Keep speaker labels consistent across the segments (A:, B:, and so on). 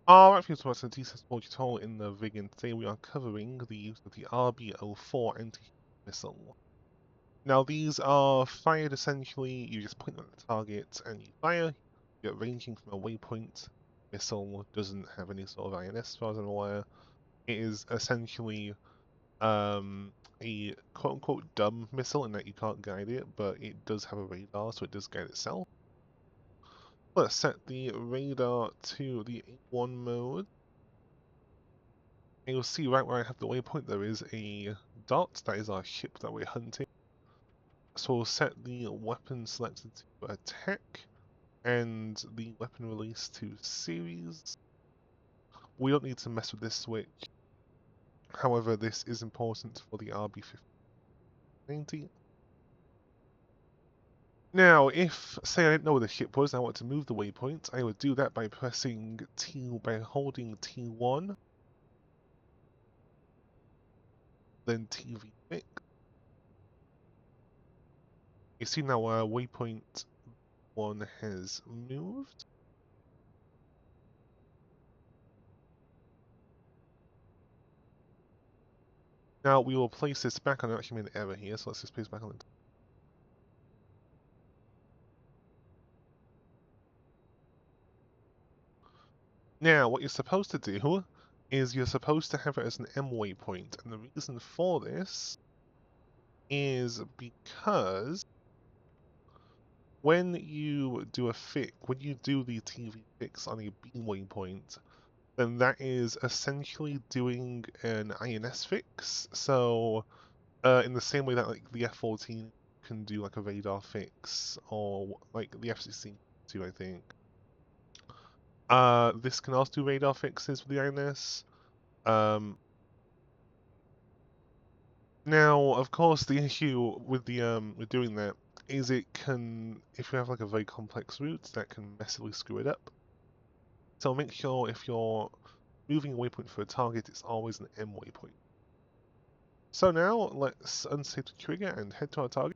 A: Alright, thanks so much for the decent tutorial in the VIG, and today we are covering the use of the Rb-04 anti-missile. Now these are fired essentially, you just point at the target and you fire, you're ranging from a waypoint. Missile doesn't have any sort of INS as far as I'm aware. It is essentially a quote-unquote dumb missile in that you can't guide it, but it does have a radar, so it does guide itself. Let's set the radar to the A1 mode. And you'll see right where I have the waypoint there is a dot, that is our ship that we're hunting. So we'll set the weapon selected to attack and the weapon release to series. We don't need to mess with this switch. However, this is important for the RB-1590. Now, if, say I didn't know where the ship was and I want to move the waypoint, I would do that by holding T1, then TV fix. You see now our waypoint 1 has moved. Now we will place this back on. I actually made an error here, so let's just place it back on the. Now, what you're supposed to do is you're supposed to have it as an M waypoint, and the reason for this is because when you do the TV fix on a B waypoint, then that is essentially doing an INS fix. So, in the same way that like the F-14 can do like a radar fix, or like the F-16 too, I think. This can also do radar fixes with the INS. Now, of course, the issue with with doing that is it can, if you have like a very complex route, that can massively screw it up. So make sure if you're moving a waypoint for a target, it's always an M waypoint. So now let's unsafe the trigger and head to our target.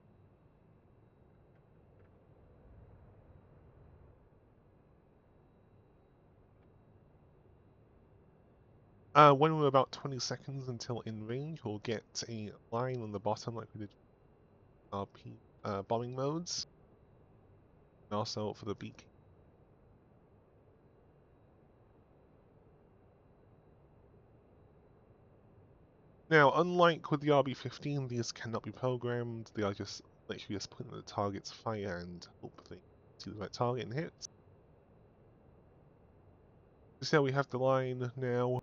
A: When we're about 20 seconds until in range, we'll get a line on the bottom like we did for our bombing modes, and also for the beak. Now, unlike with the Rb-15, these cannot be programmed. They are just literally just pointing at the target's fire and hope they see the right target and hit. So we have the line now.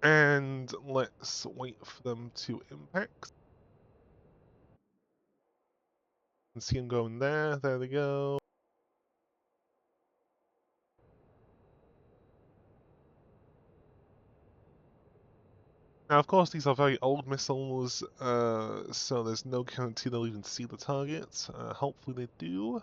A: And let's wait for them to impact. You can see them going there. There they go. Now, of course, these are very old missiles, so there's no guarantee they'll even see the target. Hopefully they do.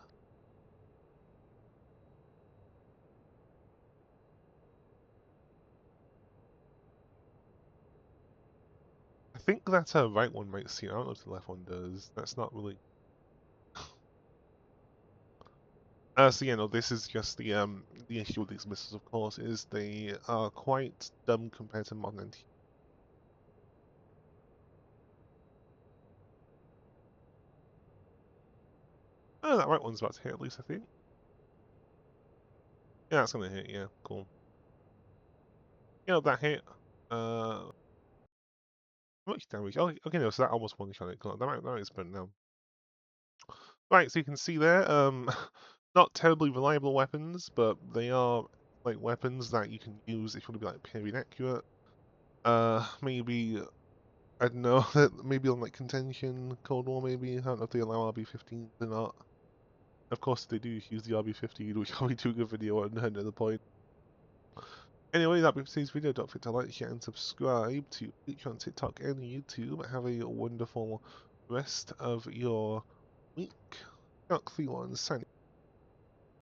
A: I think that right one might see it. I don't know if the left one does. That's not really. So yeah, no, this is just the issue with these missiles, of course, is they are quite dumb compared to modern anti. Oh, that right one's about to hit at least, I think. Yeah, that's gonna hit. Yeah, cool. Yeah, that hit. How much damage? Oh, okay, no, so that almost one shot it. That might spin now. Right, so you can see there, not terribly reliable weapons, but they are like weapons that you can use if you want to be like period accurate. Maybe I don't know, that maybe on like Contention, Cold War maybe, I don't know if they allow RB-15s or not. Of course if they do use the RB-15, which I'll be doing a video on another point. Anyway, that brings today's video. Don't forget to like, share and subscribe to Patreon, TikTok and YouTube. Have a wonderful rest of your week. Dark 31 signing.